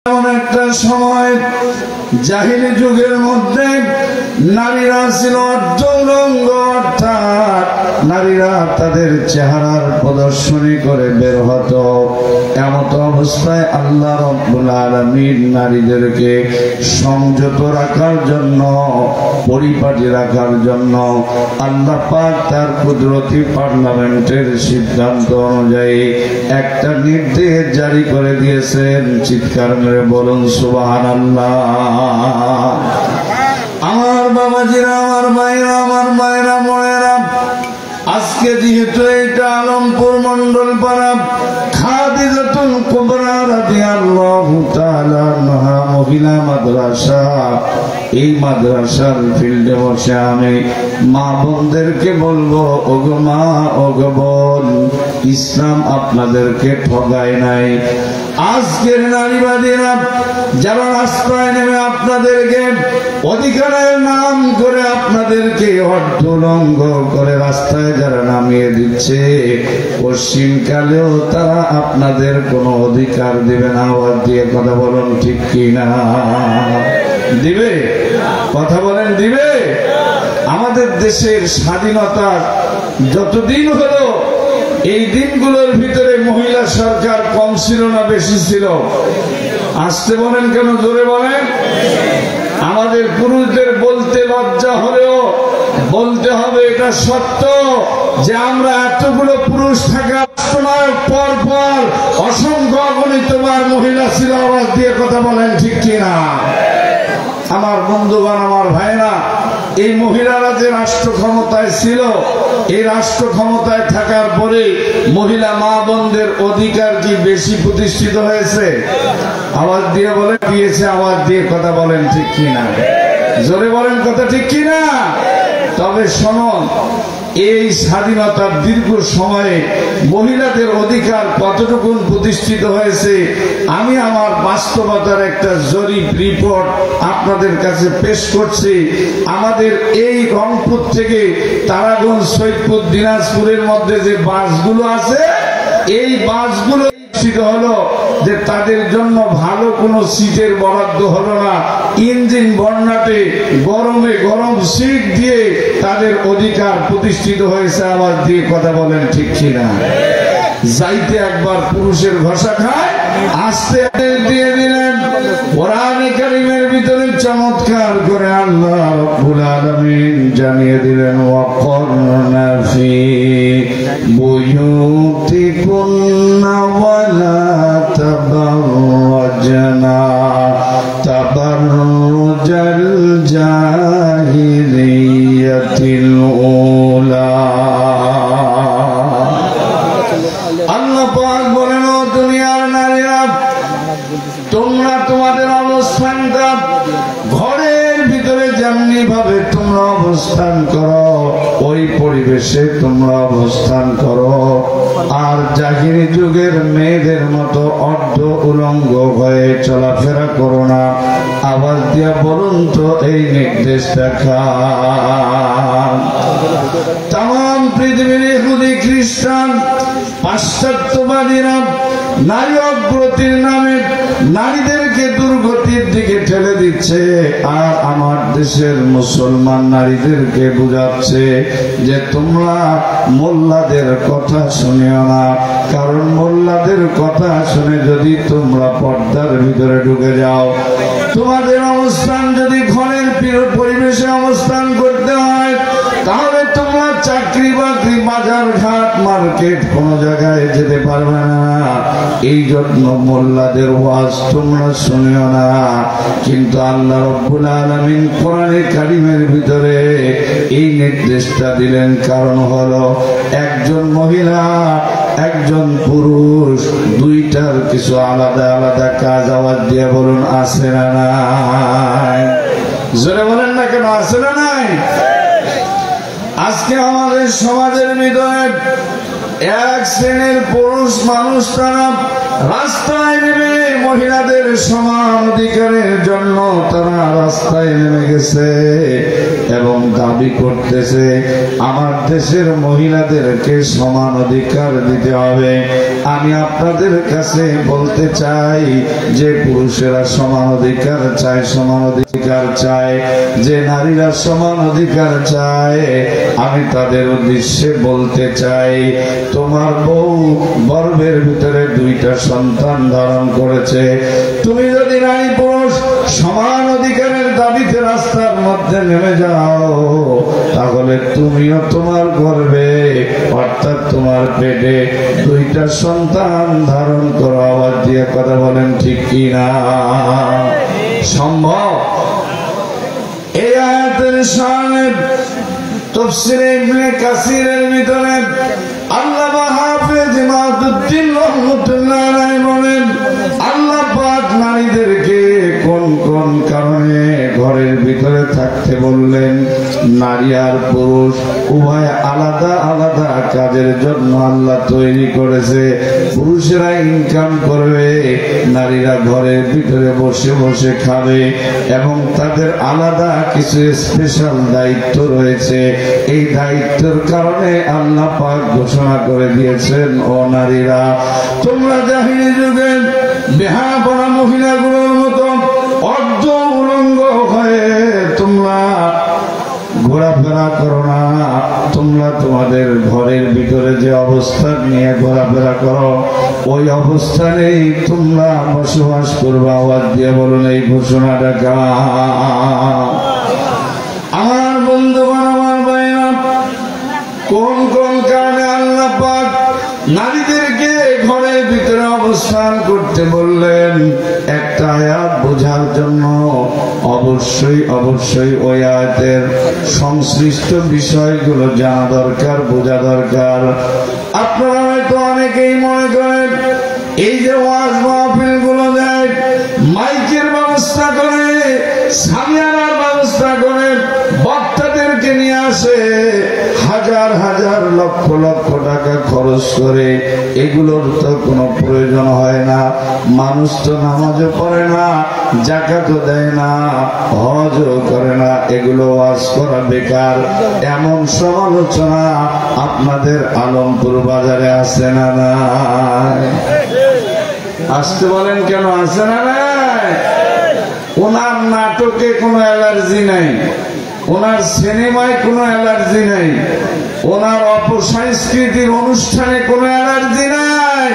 এমন একটা সময় জাহিলি যুগের মধ্যে নারীরা ছিল অর্ধউলঙ্গ, অর্থাৎ নারীরা তাদের চেহারার প্রদর্শনী করে বের হতো। এমত অবস্থায় আল্লাহ রাব্বুল আলামিন নারীদেরকে সংযত রাখার জন্য, পরিপাটি রাখার জন্য আল্লাহ পাক তার কুদরতি পার্লামেন্টের সিদ্ধান্ত অনুযায়ী একটা নির্দেশ জারি করে দিয়েছেন। চিৎকার মেরে বলুন সুবহানাল্লাহ। আমার বাবাজিরা, আমার ভাইরা, আমার মায়েরা, বোনেরা, আজকে যেহেতু এটা আলমপুর মন্ডল পাড়া খাদিজাতুল কুবরা রাদিয়াল্লাহু তাআলা আনহা মহিলা মাদ্রাসা, এই মাদ্রাসার ফিল্ডে বসে আমি মা বোনদেরকে বলবো, ওগো মা, ওগো বোন, ইসলাম আপনাদেরকে ঠগায় নাই। আজকের নারীবাদীরা যারা রাস্তায় নেমে আপনাদেরকে অধিকারের নাম করে আপনাদেরকে অর্ধউলঙ্গ করে রাস্তায় যারা নামিয়ে দিচ্ছে, পশ্চিমকালেও তারা আপনাদের কোনো অধিকার দিবে না। আওয়াজ দিয়ে কথা বলুন, ঠিক কি না? দিবে? কথা বলেন, দিবে? আমাদের দেশের স্বাধীনতা যতদিন হলো, এই দিনগুলোর ভিতরে মহিলা সরকার কম ছিল না বেশি ছিল? আসতে বলেন কেন, জোরে বলেন। আমাদের পুরুষদের বলতে লজ্জা হলেও বলতে হবে এটা সত্য যে আমরা এতগুলো পুরুষ থাকা সময় পর পর অসংখ্য অগণিতবার মহিলা ছিল। আওয়াজ দিয়ে কথা বলেন, ঠিক কিনা? আমার বন্ধুগণ, আমার ভাইরা, এই মহিলারা যে রাষ্ট্র ক্ষমতায় ছিল, এই রাষ্ট্র ক্ষমতায় থাকার পরে মহিলা মা বোনদের অধিকার কি বেশি প্রতিষ্ঠিত হয়েছে? আওয়াজ দিয়ে বলে দিয়েছে। আওয়াজ দিয়ে কথা বলেন, ঠিক কিনা? জোরে বলেন কথা, ঠিক কিনা? তবে শুনুন, এই স্বাধীনতার দীর্ঘ সময়ে মহিলাদের অধিকার কতটুকু প্রতিষ্ঠিত হয়েছে আমি আমার বাস্তবতার একটা জরিপ রিপোর্ট আপনাদের কাছে পেশ করছি। আমাদের এই রংপুর থেকে তারাগঞ্জ, সৈয়দপুর, দিনাজপুরের মধ্যে যে বাসগুলো আছে, এই বাসগুলো হলো যে তাদের জন্য ভালো কোনো সিটের বরাদ্দ হলো না। ইঞ্জিন বর্ণাটে গরমে গরম সিট দিয়ে তাদের অধিকার প্রতিষ্ঠিত হয়েছে। আওয়াজ দিয়ে কথা বলেন, ঠিক কিনা? যাইতে একবার পুরুষের ঘষা খায়, আসতে দিয়ে দিলেন। কোরআনে কারীমের ভিতরে চমৎকার করে আল্লাহ রাব্বুল আলামিন জানিয়ে দিলেন, ওয়াকরনা ফি বুয়ুতিকুন্না ওয়ালা তাবাররাজনা তাবাররুজাল জাহিলিয়াতিল উলা। আল্লাহ পাক বলেন, ও দুনিয়ার নারীরা, তোমরা তোমাদের অবস্থানটা ঘরের ভিতরে যেমনি ভাবে তোমরা অবস্থান করো, ওই পরিবেশে তোমরা অবস্থান করো। আর জাহিরি যুগের মেয়েদের মতো অর্ধ উলঙ্গ হয়ে চলাফেরা করো না। আওয়াজ দিয়া বলুন তো, এই নির্দেশটা কার? তাম পৃথিবীর ইহুদি, খ্রিস্টান, পাশ্চাত্যবাদীরা নারী অগ্রতির নামে নারীদেরকে দুর্গতির দিকে ঠেলে দিচ্ছে। আর আমার দেশের মুসলমান নারীদেরকে বুঝাচ্ছে যে তোমরা মোল্লাদের কথা শুনিও না, কারণ মোল্লাদের কথা শুনে যদি তোমরা পর্দার ভিতরে ঢুকে যাও, তোমাদের অবস্থান যদি ঘরের পরিবেশে অবস্থান করতে হয়, তাহলে তোমরা চাকরি বাকরি, বাজার ঘাট, মার্কেট কোনো জায়গায় যেতে পারবে না। এই জন্য মোল্লাদের ওয়াজ তোমরা শুনিও না। কিন্তু আল্লাহ রাব্বুল আলামিন কোরআনে কারীমের ভিতরে এই নির্দেশটা দিলেন, কারণ হলো একজন মহিলা, একজন পুরুষ, দুইটার কিছু আলাদা আলাদা কাজ। আওয়াজ দিয়ে বলুন, আছে না নাই? জোরে বলেন না কেন, আছে না নাই? আজকে আমাদের সমাজের ভিতরে এক শ্রেণীর পুরুষ মানুষ তারা রাস্তায় নেমে মহিলাদের সমান অধিকারের জন্য তারা রাস্তায় নেমে গেছে, এবং দাবি করতেছে আমার দেশের মহিলাদেরকে সমান অধিকার দিতে হবে। আমি আপনাদের কাছে বলতে চাই যে পুরুষেরা সমান অধিকার চায়, সমান অধিকার চায়, যে নারীরা সমান অধিকার চায়, আমি তাদের উদ্দেশ্যে বলতে চাই তোমার বউ গর্ভের ভিতরে 2টা সন্তান ধারণ করেছে, তুমি যদি নারী পুরুষ সমান অধিকারের দাবিতে রাস্তার মধ্যে নেমে যাও তাহলে তুমিও তোমার গর্ভে অর্থাৎ তোমার পেটে 2টা সন্তান ধারণ করো। আওয়াজ দিয়ে কথা বলেন ঠিক কি না? সম্ভব? এই আয়াতের শানে তাফসীরে ইবনে কাসিরের ভিতরে আল্লামা হাফেজ ইমাদউদ্দিন রাহমাতুল্লাহ আলাইহি বলেন আল্লাহ পাক নারীদেরকে কোন কোন কারণে ঘরের ভিতরে থাকতে বললেন। নারী আর পুরুষ উভয় আলাদা আলাদা কাজের জন্য আল্লাহ তৈরি করেছে। পুরুষেরা ইনকাম করবে, নারীরা ঘরের ভিতরে বসে বসে খাবে এবং তাদের আলাদা কিছু স্পেশাল দায়িত্ব রয়েছে। এই দায়িত্বের কারণে আল্লাহ পাক ঘোষণা করে দিয়েছেন ও নারীরা তোমরা জাহিলি যুগে বেহাপনা মহিলাগুলোর মতো অর্ধ উলঙ্গ হয়ে তোমরা ঘোরাফেরা করো না। তোমরা তোমাদের ঘরের ভিতরে যে অবস্থান নিয়ে ঘোরাফেরা করো ওই অবস্থানেই তোমরা বসবাস করবা। আওয়াজ দিয়ে বলুন এই ঘোষণাটা কার? আমার বন্ধুগণ, আমার ভাইরা, কোন কোন কারণে আল্লাহ পাক নারীদেরকে ঘরের ভিতরে অবস্থান করতে বললেন একটা আয়াত বোঝার জন্য অবশ্যই অবশ্যই ওই আয়াতের সংশ্লিষ্ট বিষয়গুলো জানা দরকার, বোঝা দরকার। আপনারা হয়তো অনেকেই মনে করেন এই যে ওয়াজ মাহফিল গুলো দেয়, মাইকের ব্যবস্থা করে, সামিয়ানার ব্যবস্থা করে, বক্তাদেরকে নিয়ে আসে, হাজার হাজার লক্ষ লক্ষ টাকা খরচ করে, এগুলোর তো কোনো প্রয়োজন হয় না। মানুষ তো নামাজও পড়ে না, যাকাতও দেয় না, হজও করে না, এগুলো ওয়াজ করা বেকার। এমন সমালোচনা আপনাদের আলমপুর বাজারে আছে না নাই? আসতে বলেন কেন আছে না নাই? ওনার নাটকে কোনো অ্যালার্জি নাই, ওনার সিনেমায় কোনো অ্যালার্জি নাই, ওনার অপসংস্কৃতির অনুষ্ঠানে কোনো অ্যালার্জি নাই,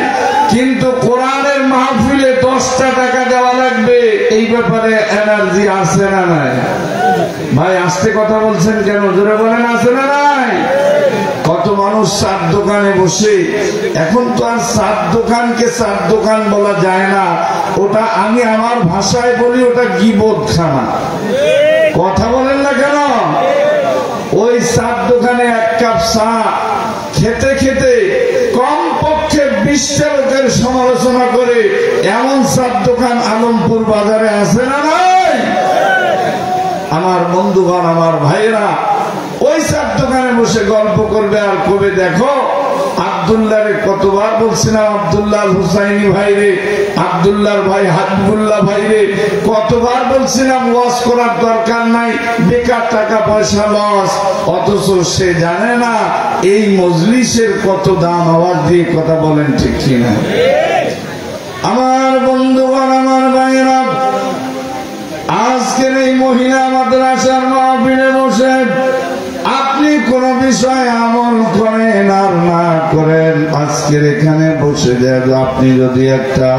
কিন্তু কোরআনের মাহফিলে 10টা টাকা দেওয়া লাগবে, এই ব্যাপারে অ্যালার্জি আছে না নাই? ভাই আসতে কথা বলছেন কেন? জোরে বলেন আছে না নাই? কত মানুষ চার দোকানে বসে, এখন তো আর চার দোকানকে চার দোকান বলা যায় না, ওটা আমি আমার ভাষায় বলি ওটা গীবত খানা। কথা বলেন না কেন? ওই চার দোকানে 1 কাপ চা খেতে খেতে কমপক্ষে 20টা লোকের সমালোচনা করে এমন চার দোকান আলমপুর বাজারে আছে না নাই? আমার বন্ধুগণ, আমার ভাইরা, ওই চার দোকানে বসে গল্প করবে আর কবে দেখো আব্দুল্লাহরে কতবার বলছিলাম, আব্দুল্লাহ হুসাইনি ভাইরে, আব্দুল্লাহর ভাই হাবিবুল্লাহ ভাইরে কতবার বলছিলাম ওয়াজ করার দরকার নাই, বেকার টাকা পয়সা লস, অথচ সে জানে না এই মজলিসের কত দাম। আওয়াজ দিয়ে কথা বলেন ঠিক কিনা? আমার বন্ধুগণ, আমার ভাইরা, আজকের এই মহিলা মাদ্রাসার মাহফিলে বসে আপনি কোন বিষয় আমল করেন আর না করেন, আজকের এখানে বসে দেখ আপনি যদি একটা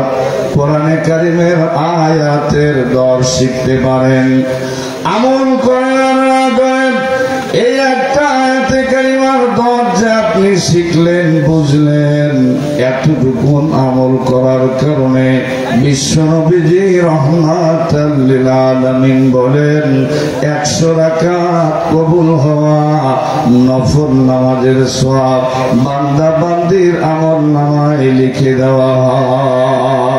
কোরআনে কারিমের আয়াতের দর শিখতে পারেন, আমল করেন আর না করেন, এই একটা আয়াতে কারিমার দর যে আপনি শিখলেন, বুঝলেন, এতটুকু আমল করার কারণে বিশ্বনবীজি রাহমাতাল লিল আলামিন বলেন 100 রাকাত কবুল হওয়া নফল নামাজের সওয়াব বান্দা বান্দির আমল নামায় লিখে দেওয়া হয়।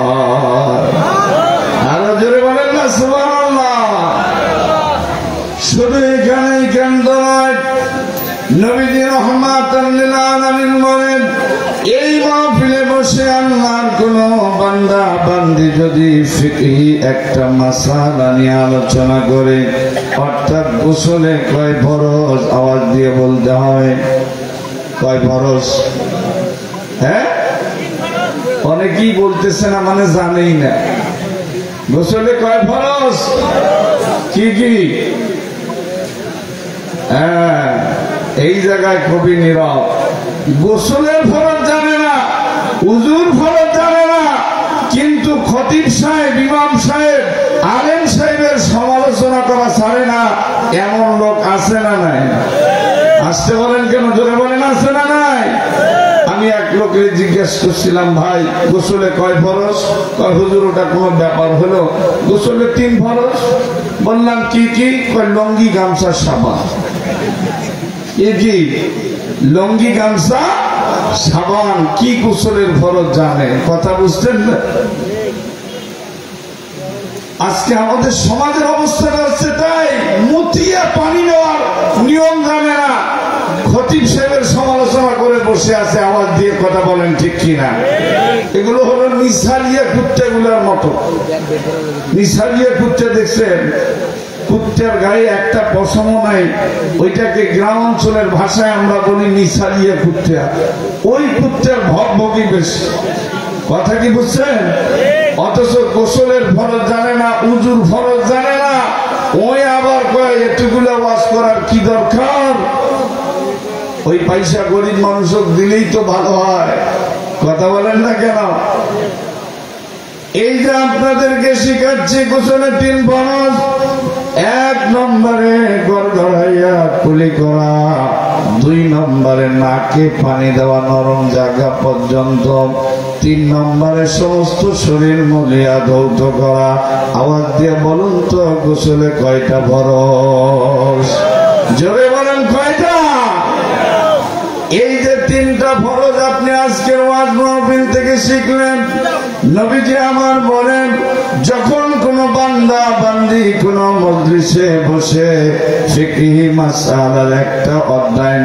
আরো জোরে বলেন না সুবহানাল্লাহ। শুধু এখানেই কেন্দ্র নয়, নবীজি রাহমাতাল লিল আলামিন বলেন এই মাহফিলে বসে আল্লাহর কোন বান্দা বান্দি যদি ফিকহি একটা মাসালা নিয়ে আলোচনা করে, অর্থাৎ গোসলে কয় ফরজ আওয়াজ দিয়ে বলতে হয়। কয় ফরজ? হ্যাঁ, অনেকেই বলতেছে না, মানে জানেই না গোসলে কয় ফরজ কি কি। হ্যাঁ, এই জায়গায় কবি নীরব। গোসলের ফরজ জানে না, উজুর ফরজ জানে না, কিন্তু খতিব সাহেব, ইমাম সাহেব, আলেম সাহেবের সমালোচনা করা ছাড়ে না, এমন লোক আছে না নাই? আসতে বলেন কেন? জোরে বলেন, আছে না নাই? আমি এক লোকের জিজ্ঞেস করছিলাম, ভাই গোসলে কয় ফরজ? কয় হুজুর ওটা কোনো ব্যাপার হলো, গোসলে 3 ফরজ। বললাম কি কি? কয় লঙ্গি, গামছা, সাবান। এ কি লঙ্গি, গামছা, সাবান কি গোসলের ফরজ জানে? কথা বুঝতেন না? আজকে আমাদের সমাজের অবস্থাটা হচ্ছে তাই, মুতিয়া পানি নেওয়ার নিয়ম জানে না, খতিব সাহেবের সমালোচনা করে বসে আছে। আওয়াজ দিয়ে কথা বলেন ঠিক কিনা? এগুলো হলো নিসারিয়া কুত্তাগুলোর মতো। নিসারিয়া কুত্তা দেখছেন? কুত্তার গায়ে একটা পশমও নাই, ওইটাকে গ্রাম অঞ্চলের ভাষায় আমরা বলি নিসারিয়া কুত্তা। ওই কুত্তার ভগভগি বেশি। কথা কি বুঝছেন? অথচ গোসলের ফরজ জানে না, উজুর ফরজ জানে না। ওই আবার কয় এতগুলো ওয়াজ করার কি দরকার? ওই পয়সা গরিব মানুষক দিলেই তো ভালো হয়। কথা বলেন না কেন? এই যে আপনাদেরকে শিখাচ্ছি গোসলে 3 ফরজ। 1 নম্বরে গড়গড়াইয়া কুলি করা, 2 নম্বরে নাকে পানি দেওয়া নরম জায়গা পর্যন্ত, 3 নম্বরে সমস্ত শরীর মলিয়া ধৌত করা। আওয়াজ দিয়ে বলুন তো গোসলে কয়টা ফরজ? জোরে বলেন কয়টা? এই যে 3টা ফরজ আপনি আজকের ওয়াজ মাহফিল থেকে শিখলেন। নবীজি আমার বলেন, যখন কোন বান্দা বান্দি কোন মজলিসে বসে ফিকহি মাসআলার একটা অধ্যায়